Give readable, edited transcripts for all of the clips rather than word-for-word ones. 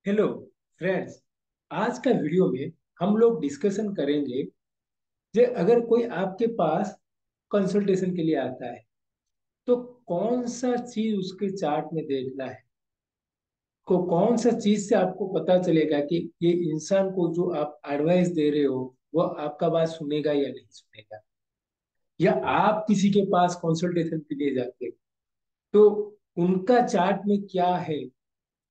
Hello friends. आज का video में हम लोग डिस्कशन करेंगे कि अगर कोई आपके पास कंसल्टेशन के लिए आता है तो कौन सा चीज उसके चार्ट में देखना है। को कौन सा चीज से आपको पता चलेगा कि ये इंसान को जो आप एडवाइस दे रहे हो वो आपका बात सुनेगा या नहीं सुनेगा। या आप किसी के पास कंसल्टेशन के लिए जाते हो तो उनका चार्ट में क्या है,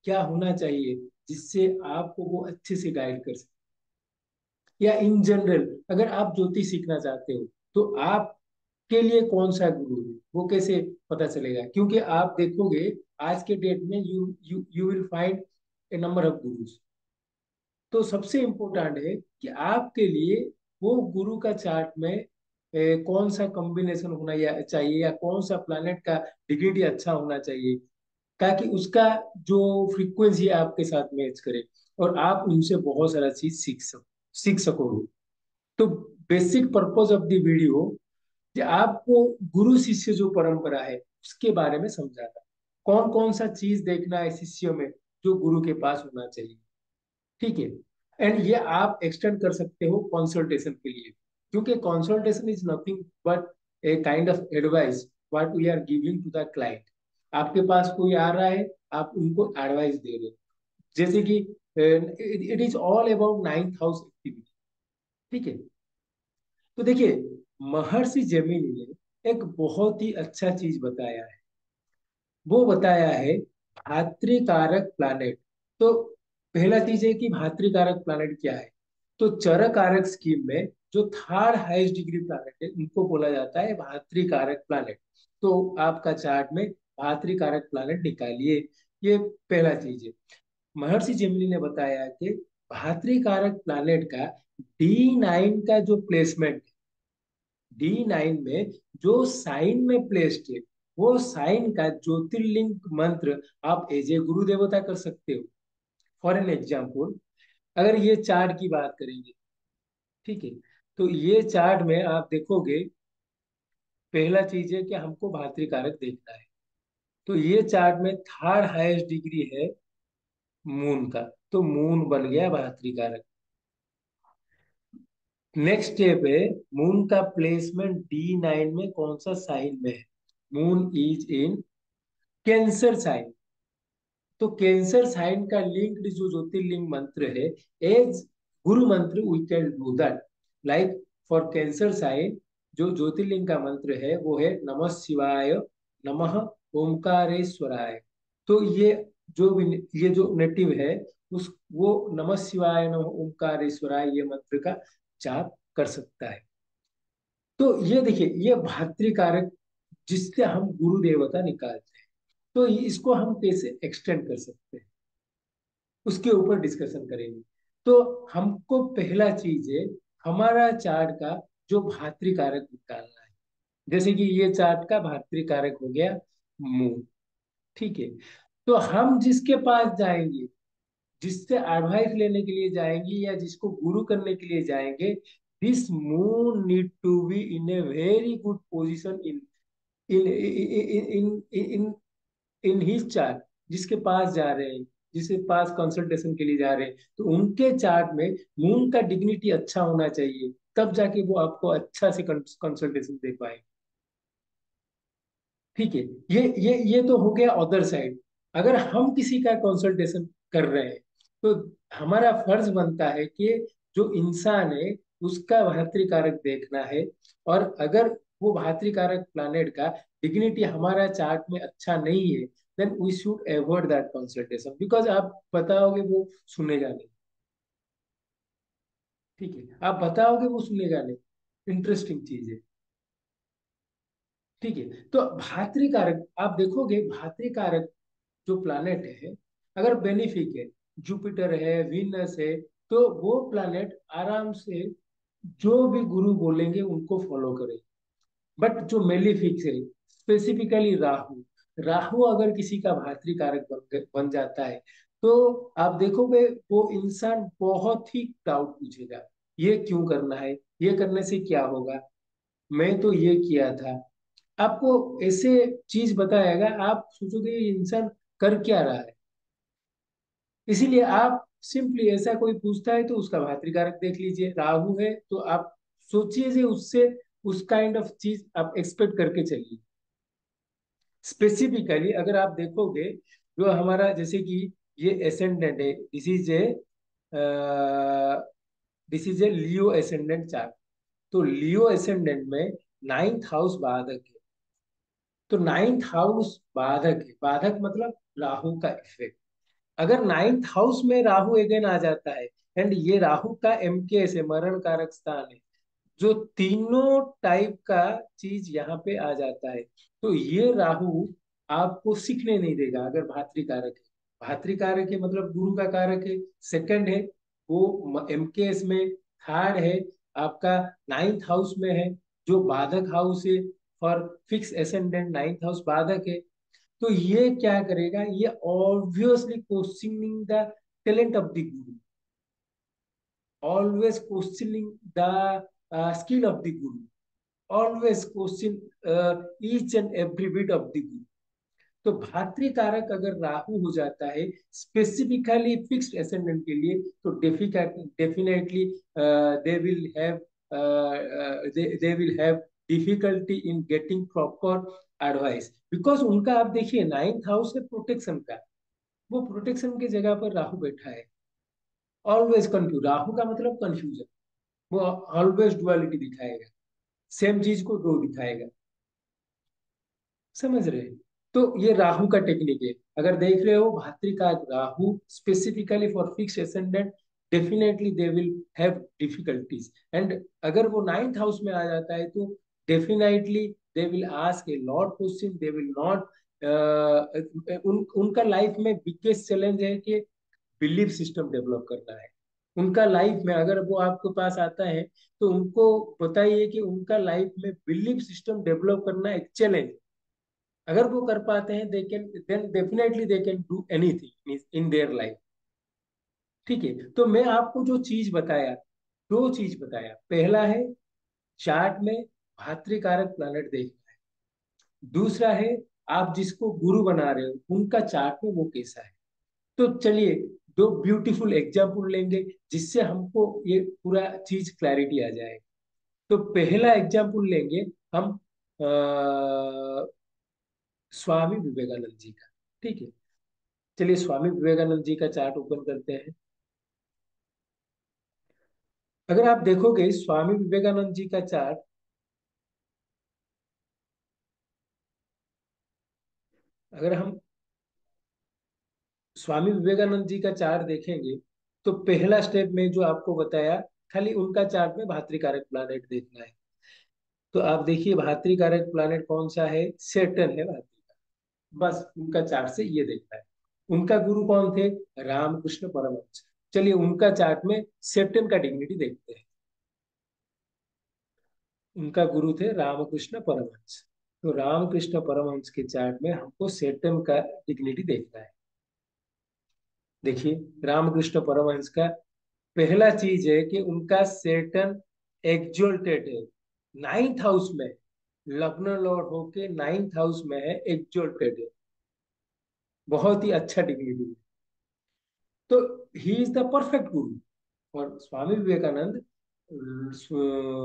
क्या होना चाहिए जिससे आपको वो अच्छे से गाइड कर सके। या इन जनरल अगर आप ज्योतिष सीखना चाहते हो तो आपके लिए कौन सा गुरु है वो कैसे पता चलेगा, क्योंकि आप देखोगे आज के डेट में you you you will find a number of gurus. तो सबसे इम्पोर्टेंट है कि आपके लिए वो गुरु का चार्ट में कौन सा कॉम्बिनेशन होना या चाहिए या कौन सा प्लैनेट का डिग्निटी अच्छा होना चाहिए ताकि उसका जो फ्रीक्वेंसी है आपके साथ मैच करे और आप उनसे बहुत सारा चीज सीख सकोगे। तो basic purpose of the video कि आपको गुरु शिष्य जो परंपरा है उसके बारे में समझाना, कौन कौन सा चीज देखना है शिष्यों में जो गुरु के पास होना चाहिए। ठीक है। एंड ये आप एक्सटेंड कर सकते हो कंसल्टेशन के लिए, क्योंकि consultation is nothing but a kind of advice what we are giving to the client. आपके पास कोई आ रहा है, आप उनको एडवाइस दे रहे हो। जैसे कि it is all about ninth house activity. ठीक है। तो देखिए, महर्षि जैमिनी ने एक बहुत ही अच्छा चीज बताया है। वो बताया है भात्रिकारक प्लैनेट। तो पहला चीज है कि भात्रिकारक प्लैनेट क्या है। तो चर कारक स्कीम में जो थर्ड हाईएस्ट डिग्री प्लैनेट है उनको बोला जाता है भात्रिकारक प्लैनेट। तो आपका चार्ट में भात्रिकारक प्लैनेट निकालिए। ये पहला चीज है। महर्षि जेमिनी ने बताया कि भात्रिकारक प्लैनेट का D9 का जो प्लेसमेंट, D9 में जो साइन में प्लेस्ड है वो साइन का ज्योतिर्लिंग मंत्र आप एज ए गुरु देवता कर सकते हो। फॉर एन एग्जाम्पल, अगर ये चार्ट की बात करेंगे, ठीक है, तो ये चार्ट में आप देखोगे पहला चीज है कि हमको भातृ कारक देखना है। तो ये चार्ट में थर्ड हाईएस्ट डिग्री है मून का, तो मून बन गया भातृ कारक। नेक्स्ट स्टेप है मून का प्लेसमेंट D9 में कौन सा साइन में है। Moon is in cancer sign. तो कैंसर साइन का लिंक्ड जो ज्योतिर्लिंग मंत्र है एज गुरु मंत्र we can do that. Like for cancer sign जो ज्योतिर्लिंग का मंत्र है वो है नमः शिवाय, नमः ओमकारेश्वराय। तो ये जो नेटिव है उस वो नमः शिवाय नमः ओमकारेश्वराय ये मंत्र का जाप कर सकता है। तो ये देखिए ये भातृकारक जिससे हम गुरु देवता निकालते हैं। तो इसको हम कैसे एक्सटेंड कर सकते हैं उसके ऊपर डिस्कशन करेंगे। तो हमको पहला चीज है हमारा चार्ट का जो भातृकारक निकालना है। जैसे कि ये चार्ट का भातृकारक हो गया मून। ठीक है। तो हम जिसके पास जाएंगे, जिससे एडवाइस लेने के लिए जाएंगे या जिसको गुरु करने के लिए जाएंगे, this moon need to be in a very good position in in in in in his chart. जिसके पास जा रहे हैं, जिसके पास कंसल्टेशन के लिए जा रहे हैं, तो उनके चार्ट में मून का डिग्निटी अच्छा होना चाहिए, तब जाके वो आपको अच्छा से कंसल्टेशन दे पाए। ठीक है। ये तो हो गया अदर साइड। अगर हम किसी का कंसल्टेशन कर रहे हैं तो हमारा फर्ज बनता है कि जो इंसान है उसका भातृकारक देखना है। और अगर वो भातृकारक प्लैनेट का डिग्निटी हमारा चार्ट में अच्छा नहीं है then we should avoid that consultation, because आप बताओगे वो सुनेगा नहीं। ठीक है, आप बताओगे वो सुनेगा नहीं। इंटरेस्टिंग चीज है। ठीक है। तो भातृकारक आप देखोगे, भातृकारक जो प्लैनेट है अगर बेनिफिक है, जुपिटर है, वीनस है, तो वो प्लैनेट आराम से जो भी गुरु बोलेंगे उनको फॉलो करे। बट जो मेलिफिक है, स्पेसिफिकली राहु, राहु अगर किसी का भातृकारक बन जाता है तो आप देखोगे वो इंसान बहुत ही डाउट पूछेगा। ये क्यों करना है, ये करने से क्या होगा, मैं तो ये किया था। आपको ऐसे चीज बताएगा, आप सोचोगे ये इंसान कर क्या रहा है। इसीलिए आप सिंपली, ऐसा कोई पूछता है तो उसका भातृकारक देख लीजिए, राहु है तो आप सोचिए जे उससे उस काइंड ऑफ चीज आप एक्सपेक्ट करके चलिए। स्पेसिफिकली अगर आप देखोगे, जो हमारा जैसे कि ये एसेंडेंट है, this is a Leo ascendant chart. तो लियो एसेंडेंट में नाइन्थ हाउस बाधक है। तो नाइन्थ हाउस बाधक है, बाधक मतलब राहु का इफेक्ट। अगर नाइन्थ हाउस में राहु अगेन आ जाता है, एंड ये राहु का एमकेएस है, मरण कारक स्थान है, जो तीनों टाइप का चीज यहाँ पे आ जाता है, तो ये राहु आपको सीखने नहीं देगा। अगर भातृकारक है, भातृकारक है मतलब गुरु का कारक है, सेकंड है वो एमकेएस में, थर्ड है आपका नाइन्थ हाउस में है, जो बाधक हाउस है for fix ascendant, ninth house बाधक है। तो ये क्या करेगा, ये obviously questioning the talent of the Guru, always questioning the skill of the guru, always question each and every bit of the guru। तो भातृकारक अगर राहु हो जाता है स्पेसिफिकली फिक्स्ड एसेंडेंट के लिए, तो definitely they will have they will have difficulty in getting proper advice, because उनका आप देखिए नाइन्थ हाउस है प्रोटेक्शन का, वो प्रोटेक्शन की जगह पर राहु बैठा है। ऑलवेज कंफ्यूज, राहु का मतलब कंफ्यूजन, वो ऑलवेज डुअलिटी दिखाएगा, सेम चीज को दो दिखाएगा। समझ रहे हैं? तो ये राहु का टेक्निक है। अगर देख रहे हो भात्रिका Rahu specifically for fix ascendant, definitely they will have difficulties. And अगर वो नाइन्थ हाउस में आ जाता है तो definitely they will ask a lot question, they will not, उनका लाइफ में बिगेस्ट चैलेंज है कि बिलीफ सिस्टम डेवलप करना है। उनका लाइफ में अगर वो आपके पास आता है तो उनको बताइए कि उनका लाइफ में बिलीफ सिस्टम डेवलप करना एक चैलेंज। अगर वो कर पाते हैं, they can, then definitely they can do anything in their life. ठीक है, तो मैं आपको जो चीज बताया, दो चीज बताया, पहला है चार्ट में भातृकारक प्लैनेट देखना है, दूसरा है आप जिसको गुरु बना रहे हो उनका चार्ट में वो कैसा है। तो चलिए दो ब्यूटीफुल एग्जाम्पल लेंगे जिससे हमको ये पूरा चीज क्लैरिटी आ जाए। तो पहला एग्जाम्पल लेंगे हम स्वामी विवेकानंद जी का। ठीक है, चलिए स्वामी विवेकानंद जी का चार्ट ओपन करते हैं। अगर आप देखोगे स्वामी विवेकानंद जी का चार्ट, अगर हम स्वामी विवेकानंद जी का चार्ट देखेंगे, तो पहला स्टेप में जो आपको बताया, खाली उनका चार्ट में भातृकारक प्लैनेट देखना है। तो आप देखिए भातृकारक प्लैनेट कौन सा है, सेटर्न है भातृ, बस उनका चार्ट से ये देखना है। उनका गुरु कौन थे, रामकृष्ण परमहंस। चलिए उनका चार्ट में सेटर्न का डिग्निटी देखते हैं। उनका गुरु थे रामकृष्ण परमहंस। तो रामकृष्ण परमहंस के चार्ट में हमको सेटर्न का डिग्निटी देखना है। देखिए रामकृष्ण परमहंस का पहला चीज है कि उनका सेटर्न एक्सोल्टेड है नाइन्थ हाउस में, लग्न लॉर्ड होके नाइन्थ हाउस में है, एक्सोल्टेड है, बहुत ही अच्छा डिग्निटी है। तो he is the perfect guru और Swami Vivekananda,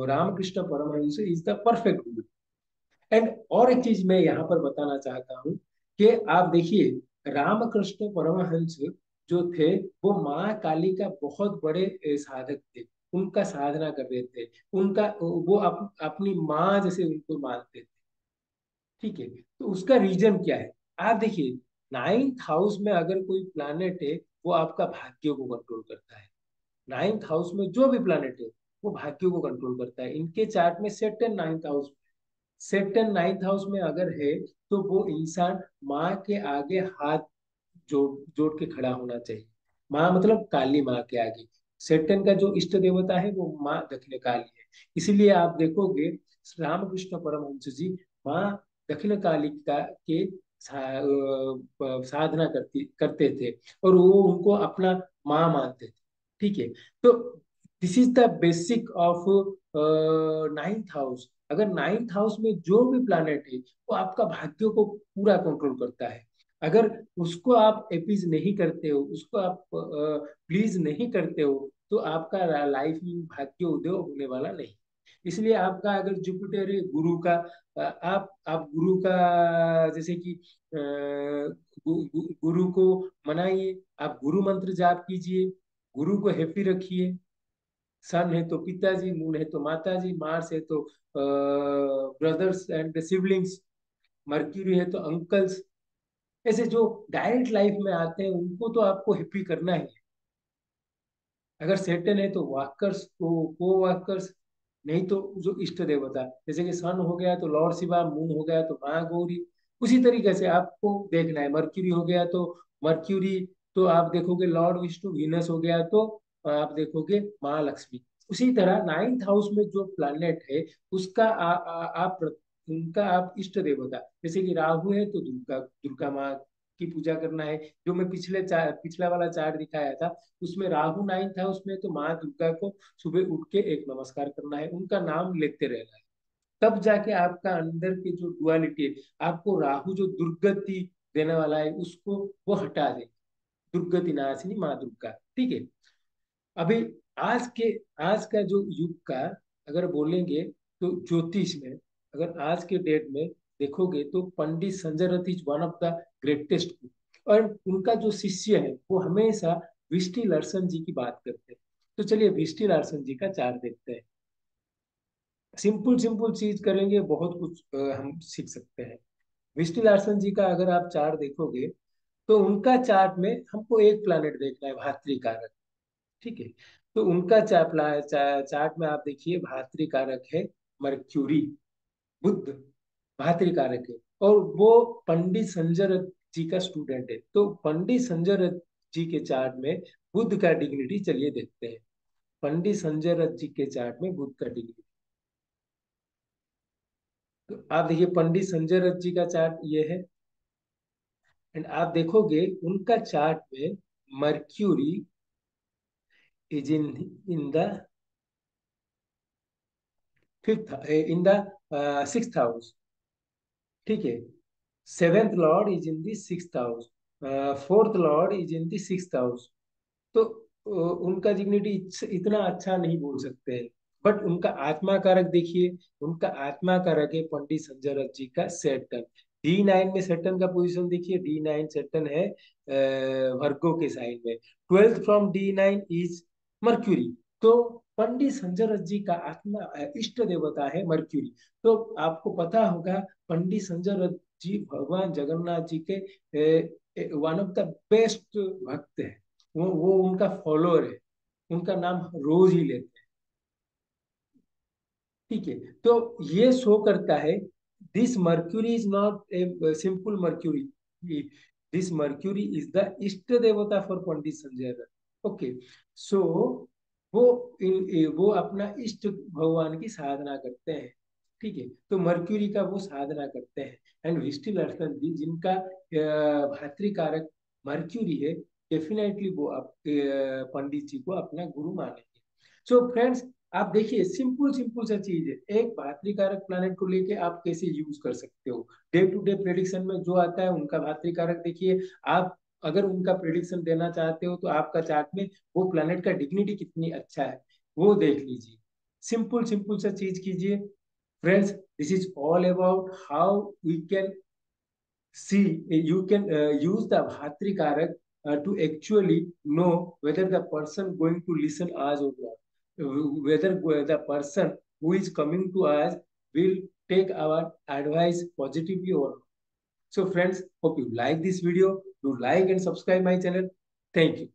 Ramakrishna Paramhansa is the perfect guru. And और एक चीज मैं यहाँ पर बताना चाहता हूँ कि आप देखिए रामकृष्ण परमहंस जो थे, वो माँ काली का बहुत बड़े साधक थे, उनका साधना कर रहे थे, उनका वो अपनी माँ जैसे उनको मानते थे। ठीक है, तो उसका रीजन क्या है, आप देखिए नाइन्थ हाउस में अगर कोई प्लानेट है, वो आपका भाग्य को कंट्रोल करता है। नाइन्थ हाउस में जो भी प्लानेट है वो भाग्य को कंट्रोल करता है। इनके चार्ट में सेटन नाइन्थ हाउस, सेटन नाइन्थ हाउस में अगर है तो वो इंसान माँ के आगे हाथ जोड़ जोड़ के खड़ा होना चाहिए। माँ मतलब काली माँ के आगे। सेटन का जो इष्ट देवता है वो माँ दक्षिण काली है। इसीलिए आप देखोगे रामकृष्ण परमहंस जी माँ दक्षिण काली का के साधना करते थे, और वो उनको अपना माँ मानते थे। ठीक है, तो this is the basic of ninth house. अगर नाइन्थ हाउस में जो भी प्लानेट है वो आपका भाग्य को पूरा कंट्रोल करता है। अगर उसको आप अपीज नहीं करते हो, उसको आप प्लीज नहीं करते हो, तो आपका लाइफ में भाग्य उदय होने वाला नहीं। इसलिए आपका अगर जुपिटर है गुरु का, आप गुरु का जैसे कि गुरु को मनाइए, आप गुरु मंत्र जाप कीजिए, गुरु को हैप्पी रखिए। सन है तो पिताजी, मून है तो माताजी, मार्स है तो ब्रदर्स एंड सिबलिंग्स, मर्क्यूरी है तो अंकल्स। ऐसे जो डायरेक्ट लाइफ में आते हैं उनको तो आपको हैप्पी करना ही है। अगर सेटन है तो वाकर्स को वाकर्स, नहीं तो जो इष्ट देवता, जैसे कि सन हो गया तो लॉर्ड शिवा, मून हो गया तो माँ गौरी। उसी तरीके से आपको देखना है। मर्क्यूरी हो गया तो मर्क्यूरी, तो आप देखोगे लॉर्ड विष्णु। वीनस हो गया तो आप देखोगे माँ लक्ष्मी। उसी तरह नाइन्थ हाउस में जो प्लैनेट है उसका आप उनका आप इष्ट देवता, जैसे कि राहु है तो दुर्गा, दुर्गा माँ की पूजा करना है। जो मैं पिछला वाला चार्ट दिखाया था, उसमें राहु नाइन था, उसमें तो माँ दुर्गा को सुबह उठ के एक नमस्कार करना है, उनका नाम लेते रहना है। तब जाके आपका अंदर की जो डुअलिटी है, आपको राहु जो दुर्गति देने वाला है उसको वो हटा दे। दुर्गति नाशिनी माँ दुर्गा, ठीक है। अभी आज के आज का जो युग का अगर बोलेंगे तो ज्योतिष में, अगर आज के डेट में देखोगे तो पंडित संजय रथ is one of the greatest. और उनका जो शिष्य है वो हमेशा विष्टि लर्सन जी की बात करते हैं। तो चलिए विष्टि लर्सन जी का चार्ट देखते हैं। सिंपल सिंपल चीज करेंगे, बहुत कुछ हम सीख सकते हैं। विष्टि लार्सन जी का अगर आप चार्ट देखोगे तो उनका चार्ट में हमको एक प्लैनेट देखना है, भातृ कारक, ठीक है। तो उनका चार्ट में आप देखिए भातृ कारक है मर्क्यूरी, बुध भातृ कारक है। और वो पंडित संजय रथ जी का स्टूडेंट है। तो पंडित संजय रथ जी के चार्ट में बुध का डिग्निटी चलिए देखते हैं। पंडित संजय रथ जी के चार्ट में बुध का डिग्निटी, तो आप देखिए पंडित संजय रथ जी का चार्ट ये है। एंड आप देखोगे उनका चार्ट में mercury is in the fifth, in the sixth house, ठीक है। Seventh Lord is in the sixth house, fourth Lord is in the sixth house. तो उनका डिग्निटी इतना अच्छा नहीं बोल सकते हैं। बट उनका आत्मा कारक देखिए, उनका आत्मा कारक है पंडित संजय रथ जी का सेटन। D9 में सेटन का पोजीशन देखिए, D9 सेटन है वर्गो के साइन में। Twelfth from D9 is mercury. तो पंडित संजय रथ जी का आत्मा इष्ट देवता है मर्क्यूरी। तो आपको पता होगा पंडित संजय रथ जी भगवान जगन्नाथ जी के वन ऑफ द बेस्ट भक्त है। वो उनका फॉलोअर है, उनका नाम रोज ही लेते हैं, ठीक है। तो ये शो करता है this Mercury is not a simple Mercury, this Mercury is the ishta devata for Pandit Sanjay Dutt, okay. So वो वो अपना इष्ट भगवान की साधना करते हैं, ठीक है। तो मर्क्यूरी का वो साधना करते हैं। एंड विष्टि लर्सन जी जिनका भातृकारक मर्क्यूरी है, डेफिनेटली वो पंडित जी को अपना गुरु मानेंगे। सो फ्रेंड्स, आप देखिए सिंपल सिंपल सा चीज है, एक भातृकारक प्लैनेट को लेके आप कैसे यूज कर सकते हो। डे टू डे प्रेडिक्शन में जो आता है उनका भातृकारक देखिए। आप अगर उनका प्रेडिक्शन देना चाहते हो तो आपका चार्ट में वो प्लैनेट का डिग्निटी कितनी अच्छा है वो देख लीजिए। सिंपल सिंपल सा चीज कीजिए friends. This is all about how we can see you can use the bhatrikarak to actually know whether the person going to listen us or not. Whether the person who is coming to us will take our advice positively or not. So friends, hope you like this video. Do like and subscribe my channel. Thank you.